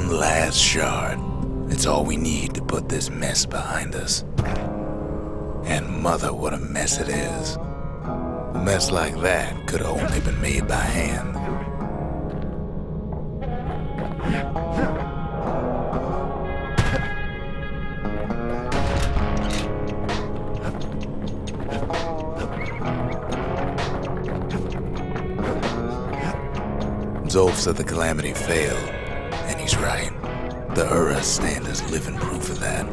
One last shard. It's all we need to put this mess behind us. And mother, what a mess it is. A mess like that could have only been made by hand. Zolf said the Calamity failed, and he's right. The Ura stand as living proof of that.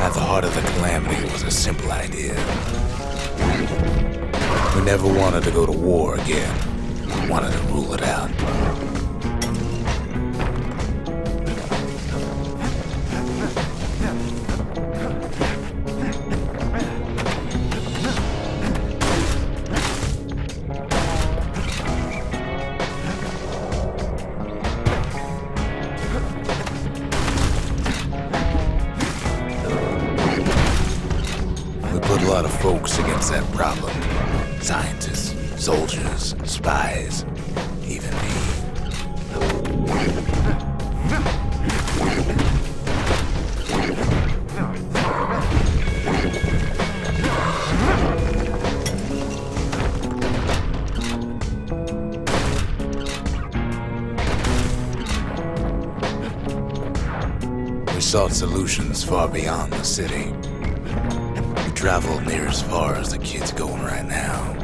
At the heart of the Calamity was a simple idea. We never wanted to go to war again. We wanted to rule it out. Put a lot of folks against that problem. Scientists, soldiers, spies, even me. We sought solutions far beyond the city. Travel near as far as the kid's going right now.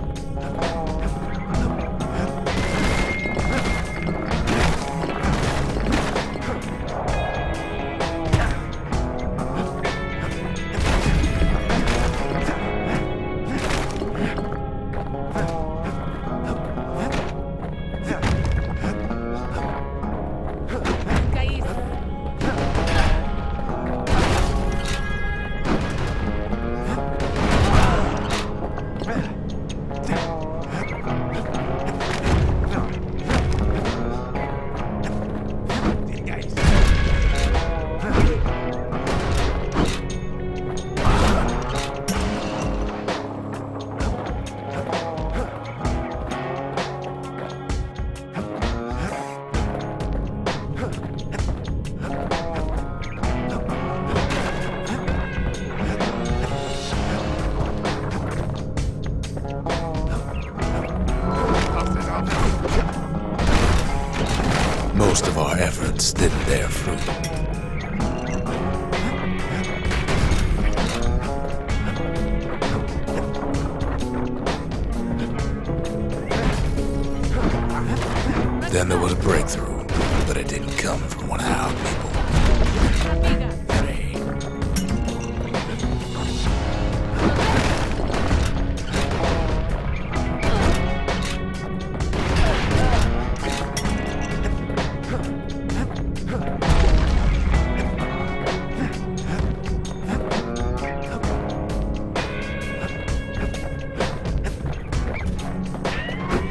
Most of our efforts didn't bear fruit. Then there was a breakthrough, but it didn't come from one of our people.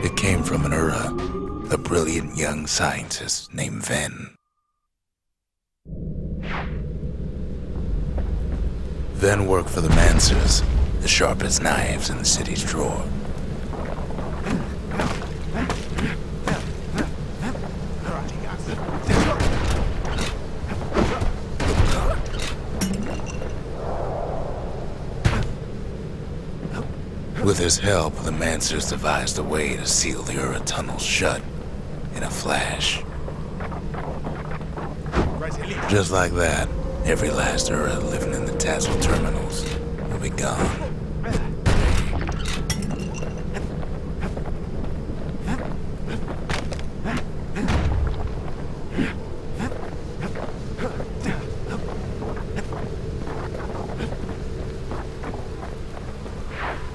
It came from an Ura, a brilliant young scientist named Ven. Ven worked for the Mancers, the sharpest knives in the city's drawer. With his help, the Mancers devised a way to seal the Ura tunnel shut in a flash. Just like that, every last Ura living in the Tassel terminals will be gone.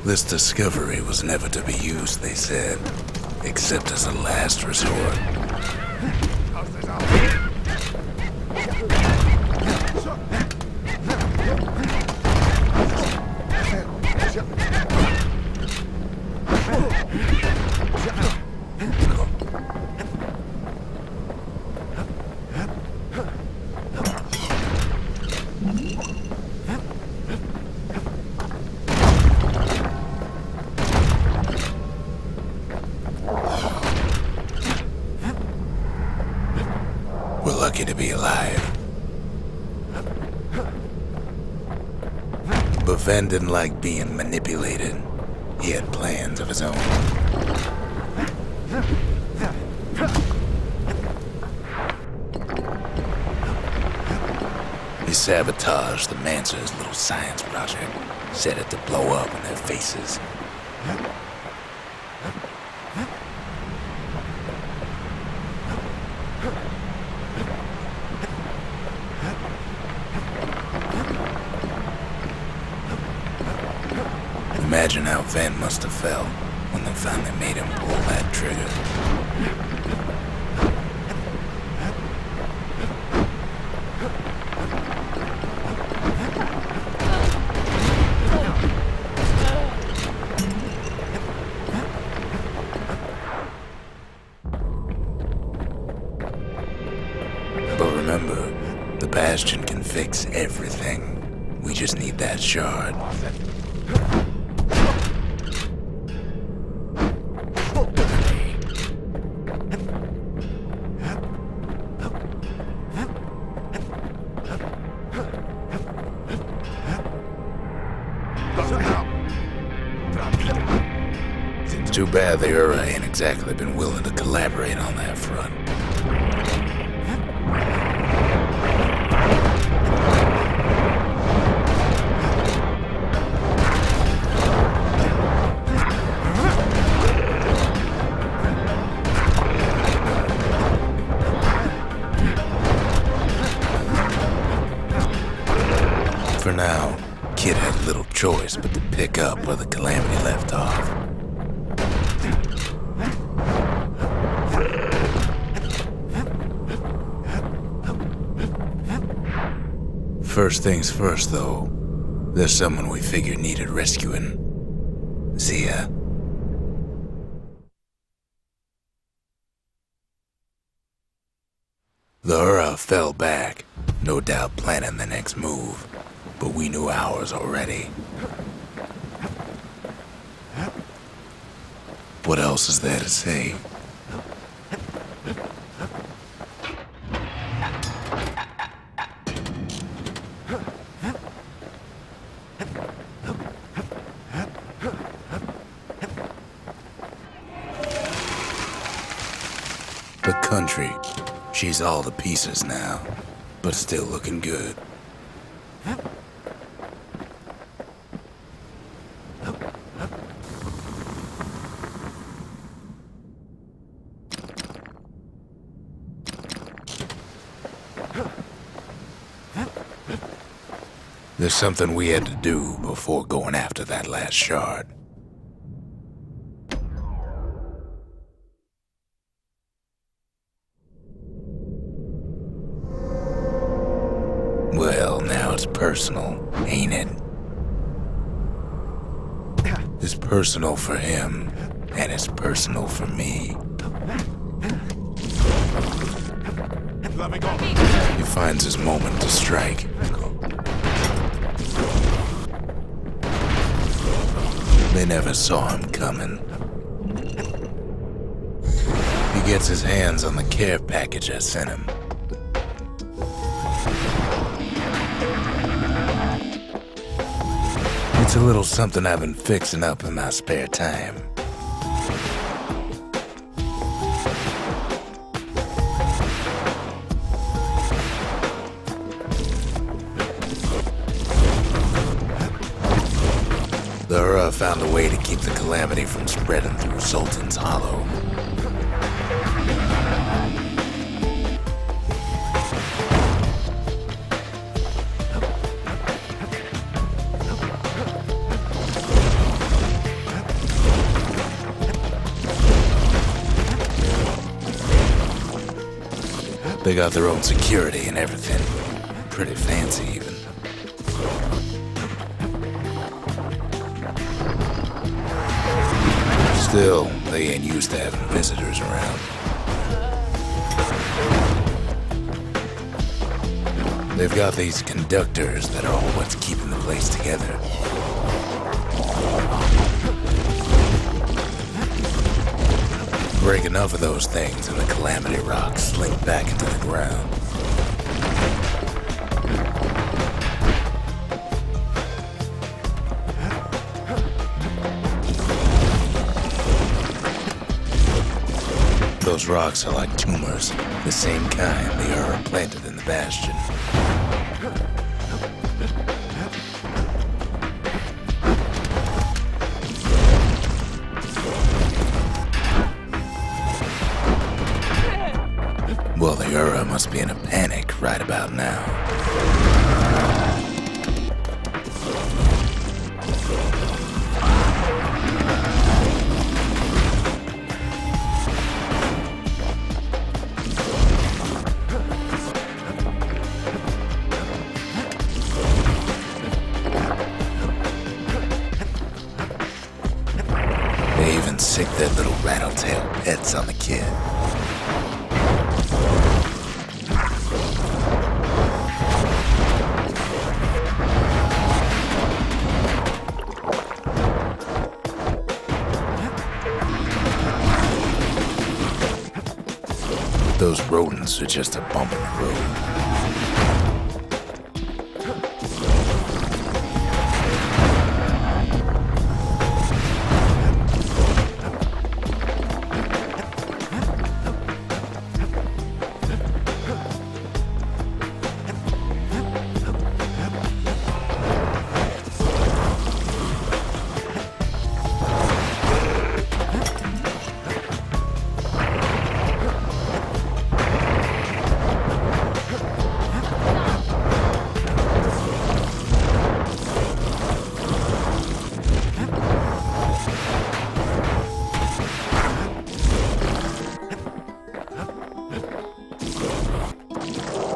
This discovery was never to be used, they said, except as a last resort. be alive. But Ven didn't like being manipulated. He had plans of his own. He sabotaged the Mancer's little science project, set it to blow up in their faces. Imagine how Ven must have felt when they finally made him pull that trigger. But remember, the Bastion can fix everything. We just need that shard. Too bad the Ura ain't exactly been willing to collaborate on that front. For now, Kid had little choice but to pick up where the Calamity left off. First things first, though. There's someone we figured needed rescuing. Zia. The Ura fell back, no doubt planning the next move, but we knew ours already. What else is there to say? The country. She's all to pieces now, but still looking good. There's something we had to do before going after that last shard. Well, now it's personal, ain't it? It's personal for him, and it's personal for me. He finds his moment to strike. They never saw him coming. He gets his hands on the care package I sent him. It's a little something I've been fixing up in my spare time. The Ura found a way to keep the Calamity from spreading through Sultan's Hollow. They got their own security and everything. Pretty fancy, even. Still, they ain't used to having visitors around. They've got these conductors that are all what's keeping the place together. Break enough of those things and the Calamity rocks slink back into the ground. Those rocks are like tumors, the same kind the Ura planted in the Bastion. Well, the Ura must be in a panic right about now. They even sick their little rattletail pets on the kid. Those rodents are just a bump in the road.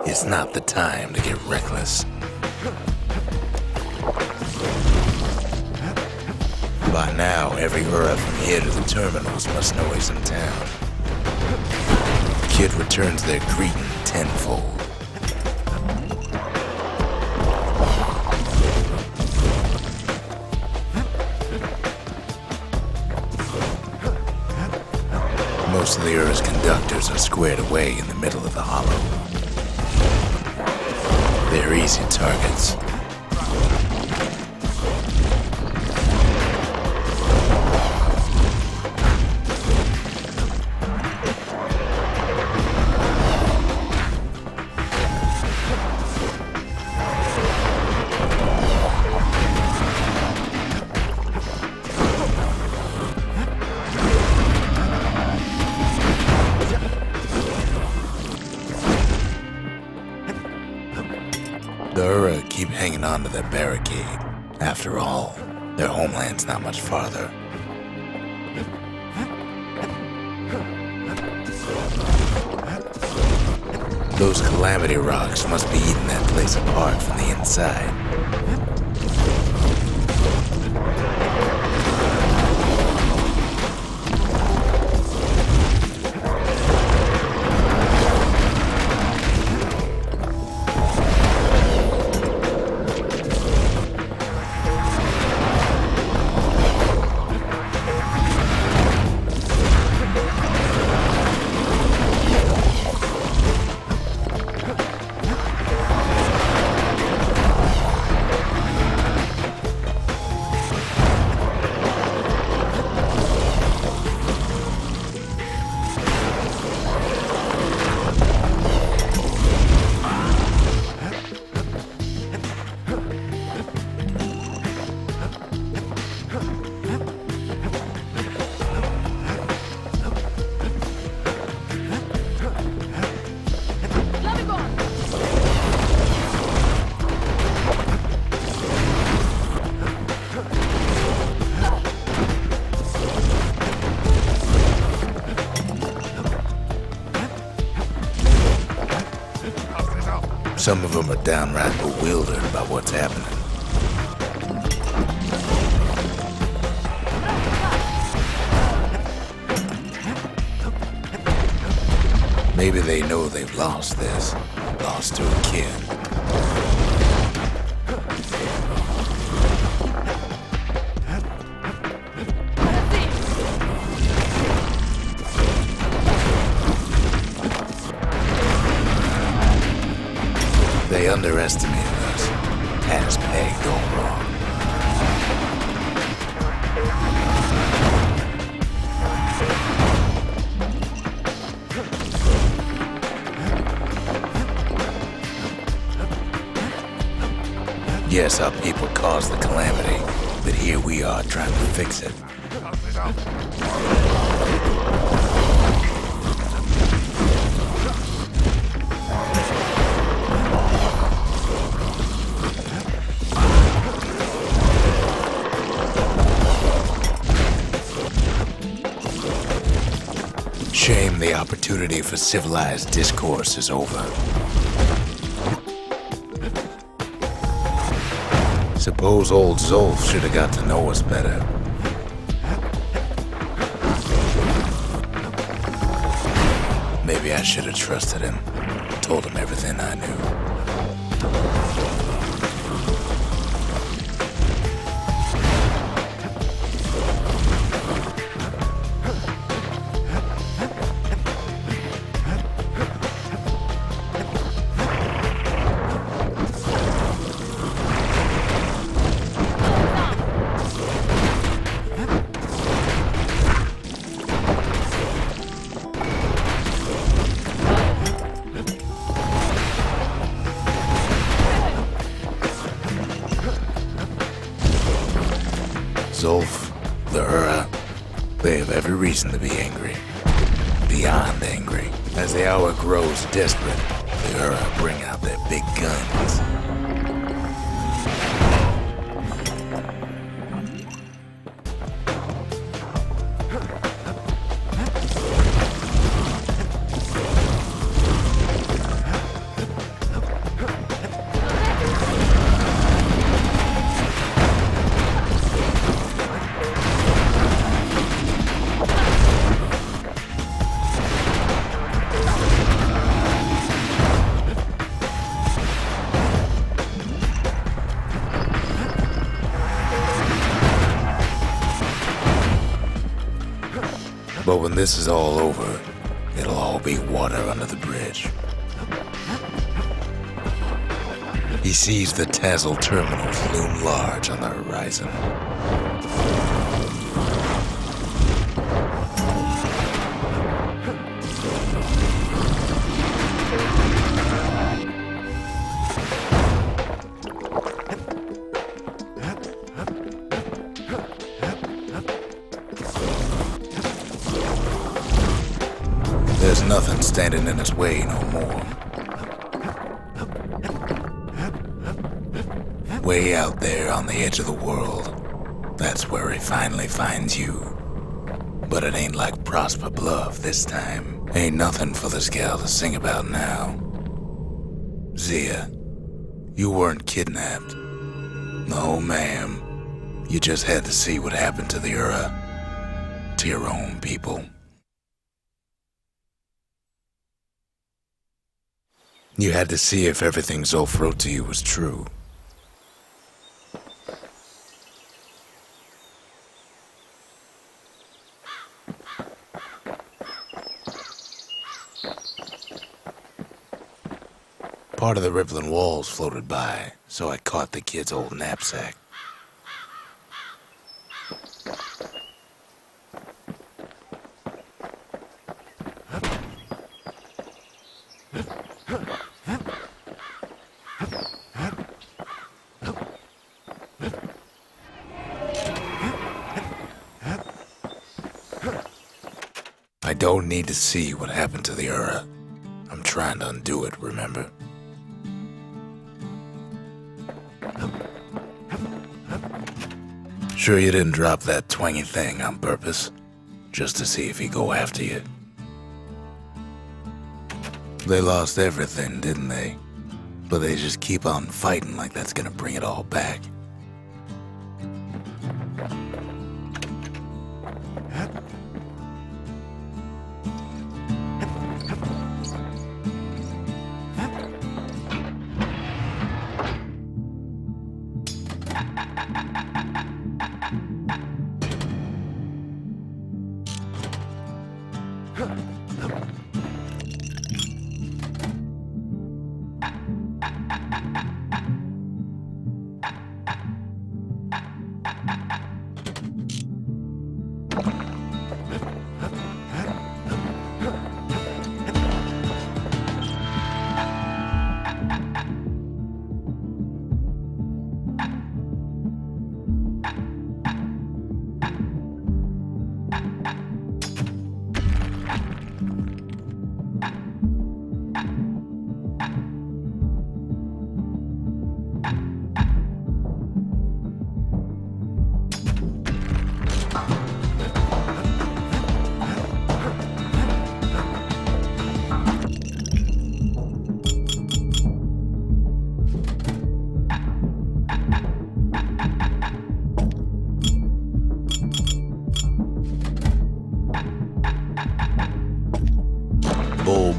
It's not the time to get reckless. By now, every Ura from here to the terminals must know he's in town. Kid returns their greeting tenfold. Most of the Ura's conductors are squared away in the middle of the hollow. They're easy targets. The Ura keep hanging on to their barricade. After all, their homeland's not much farther. Those calamity rocks must be eating that place apart from the inside. Some of them are downright bewildered by what's happening. Maybe they know they've lost this, lost to a kid. They underestimated us. Had us pegged all wrong. guess our people caused the calamity, but here we are trying to fix it. Shame the opportunity for civilized discourse is over. Suppose old Zolf should have got to know us better. Maybe I should have trusted him, told him everything I knew. Zolf, the Ura, they have every reason to be angry. Beyond angry. As the hour grows desperate, the Ura bring out their big guns. But when this is all over, it'll all be water under the bridge. He sees the Tazzle terminals loom large on the horizon. There's nothing standing in its way no more. Way out there on the edge of the world, that's where he finally finds you. But it ain't like Prosper Bluff this time. Ain't nothing for this gal to sing about now. Zia, you weren't kidnapped. No, ma'am. You just had to see what happened to the Ura, to your own people. You had to see if everything Zolf wrote to you was true. Part of the rippling walls floated by, so I caught the kid's old knapsack. I don't need to see what happened to the Ura. I'm trying to undo it, remember? Sure you didn't drop that twangy thing on purpose? Just to see if he'd go after you? They lost everything, didn't they? But they just keep on fighting like that's gonna bring it all back.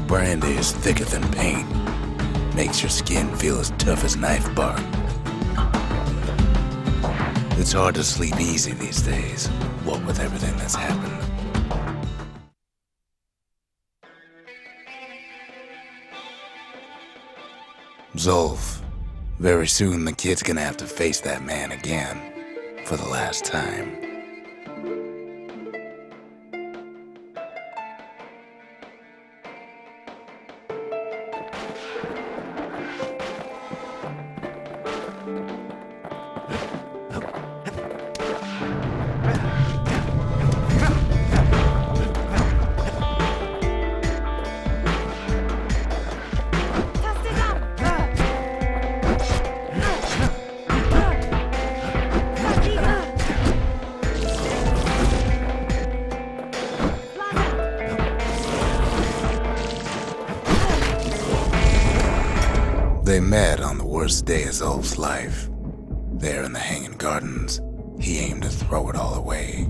brandy is thicker than paint. Makes your skin feel as tough as knife bark. It's hard to sleep easy these days, what with everything that's happened. Zolf, very soon the kid's gonna have to face that man again, for the last time. They met on the worst day of Zolf's life. There in the Hanging Gardens, he aimed to throw it all away.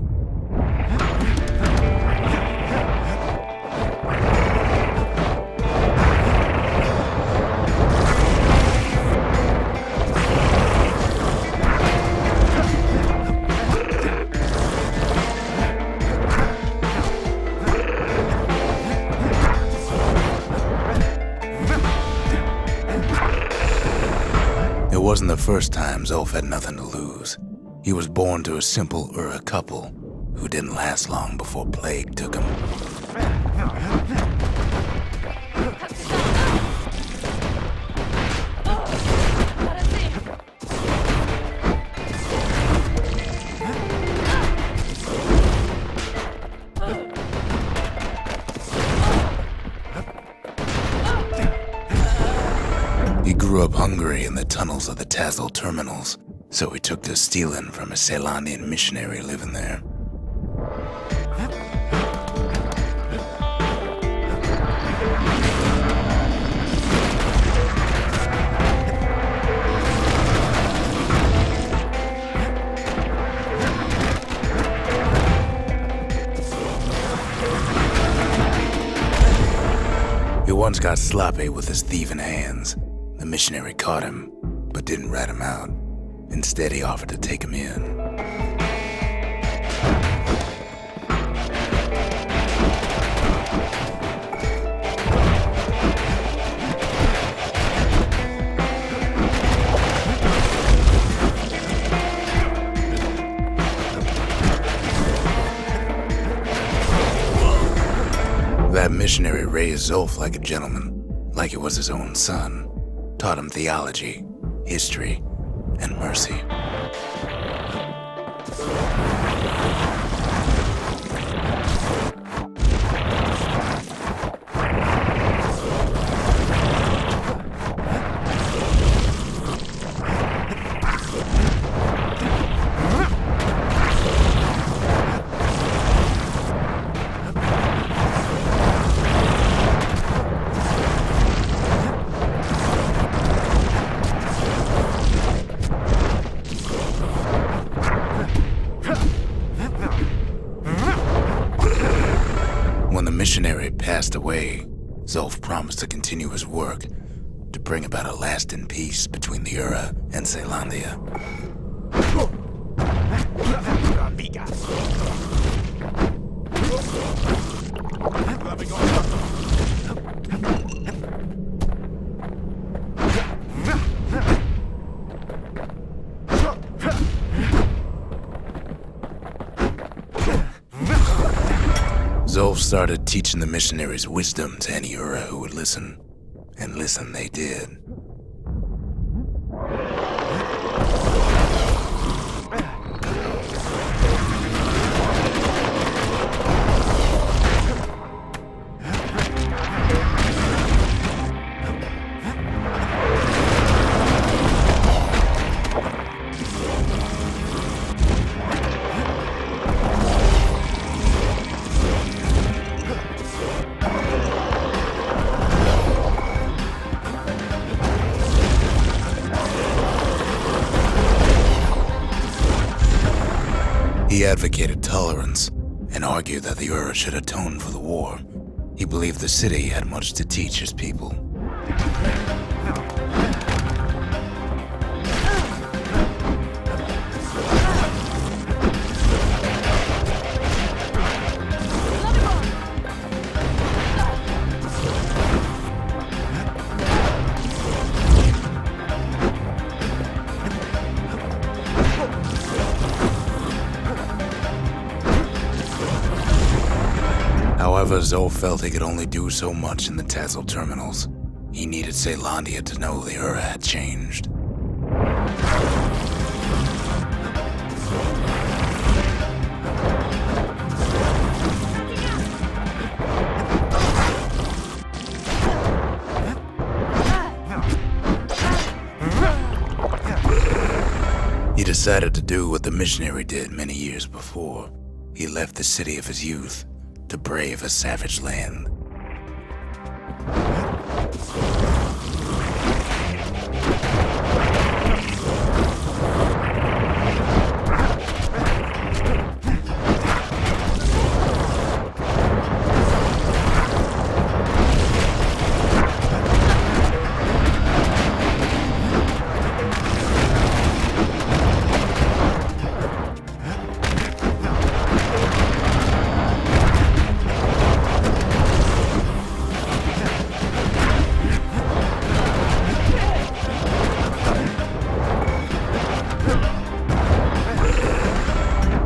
It wasn't the first time Zolf had nothing to lose. He was born to a simple Ura couple who didn't last long before plague took him. He grew up hungry in the tunnels of the Tazal terminals, so he took to stealing from a Ceylandian missionary living there. He once got sloppy with his thieving hands. The missionary caught him, but didn't rat him out. Instead, he offered to take him in. That missionary raised Zolf like a gentleman, like he was his own son. Taught him theology, history, and mercy. When the missionary passed away, Zolf promised to continue his work to bring about a lasting peace between the Ura and Ceylandia. Zolf started teaching the missionaries wisdom to any Ura who would listen, and listen they did. He advocated tolerance and argued that the Ura should atone for the war, He believed the city had much to teach his people. However, Zolf felt he could only do so much in the Tassel terminals. He needed Caelondia to know the Ura had changed. He decided to do what the missionary did many years before. He left the city of his youth to brave a savage land.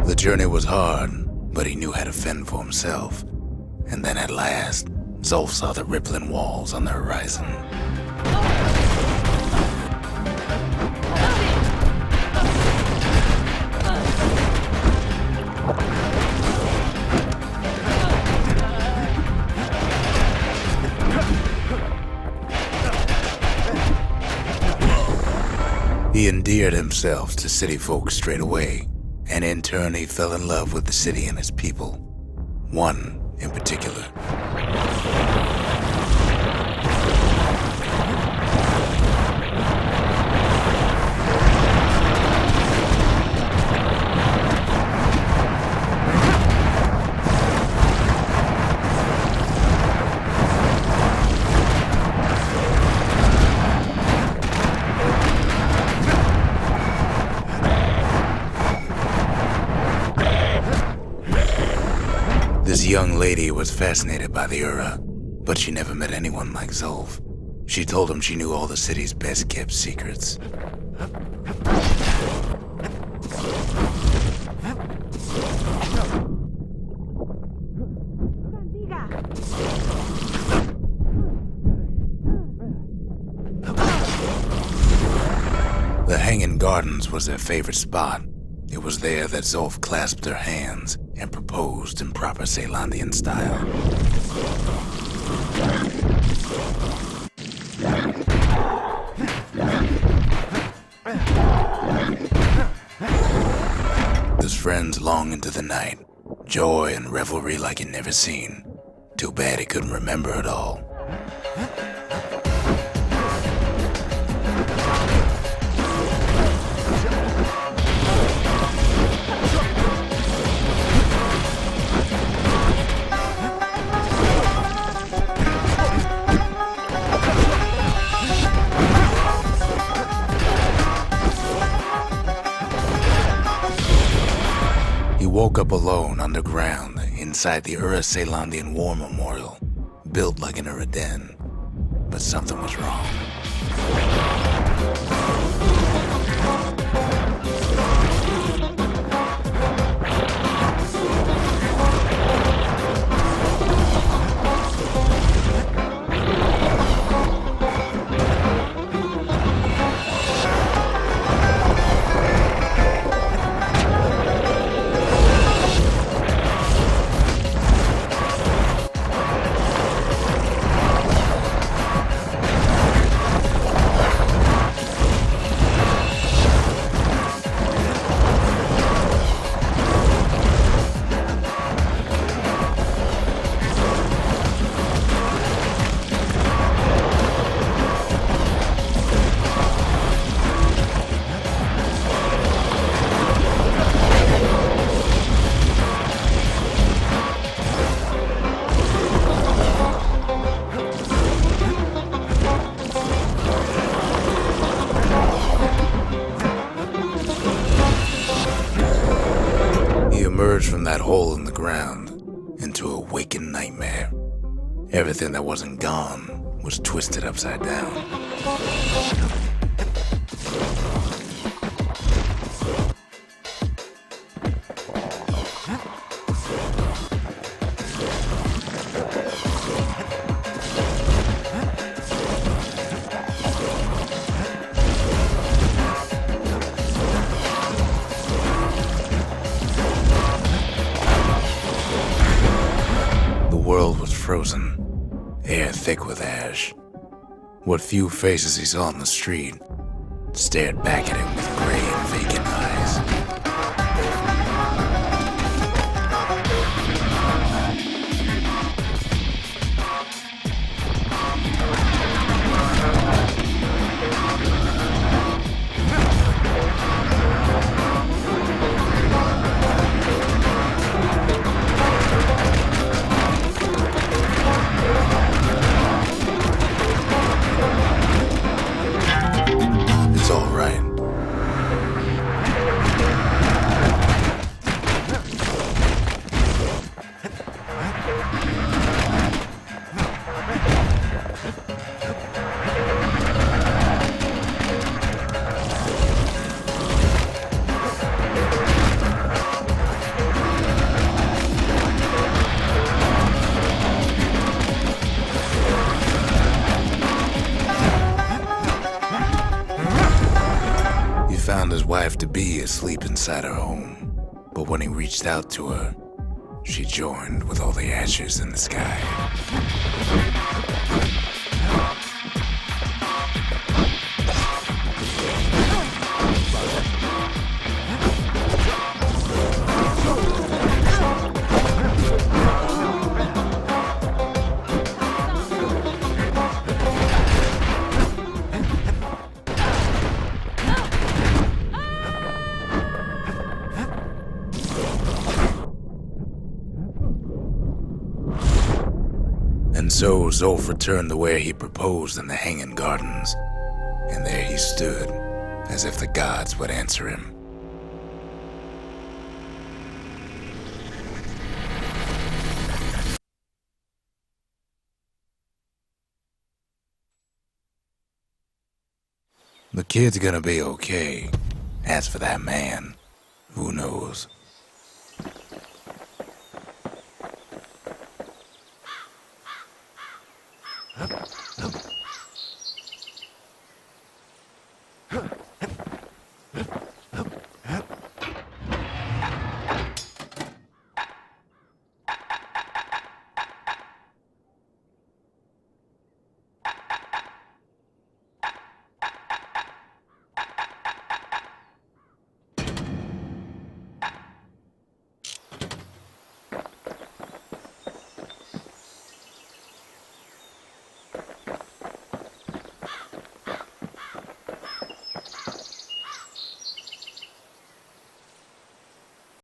The journey was hard, but he knew how to fend for himself. And then at last, Zolf saw the rippling walls on the horizon. He endeared himself to city folk straight away, and in turn he fell in love with the city and its people. One in particular. This young lady was fascinated by the Ura, but she never met anyone like Zolf. She told him she knew all the city's best-kept secrets. The Hanging Gardens was their favorite spot. It was there that Zolf clasped her hands and proposed in proper Caelondian style. His friends long into the night, joy and revelry like he'd never seen. Too bad he couldn't remember it all. He woke up alone underground inside the Ura Caelondian War Memorial, built like an Ura den. But something was wrong. emerged from that hole in the ground into a waking nightmare. Everything that wasn't gone was twisted upside down. The world was frozen, air thick with ash. What few faces he saw on the street stared back at him with gray and vacant eyes. It's all right. He found his wife-to-be asleep inside her home, but when he reached out to her, she joined with all the ashes in the sky. And so Zolf returned to where he proposed in the Hanging Gardens, and there he stood, as if the gods would answer him. The kid's gonna be okay. As for that man, who knows?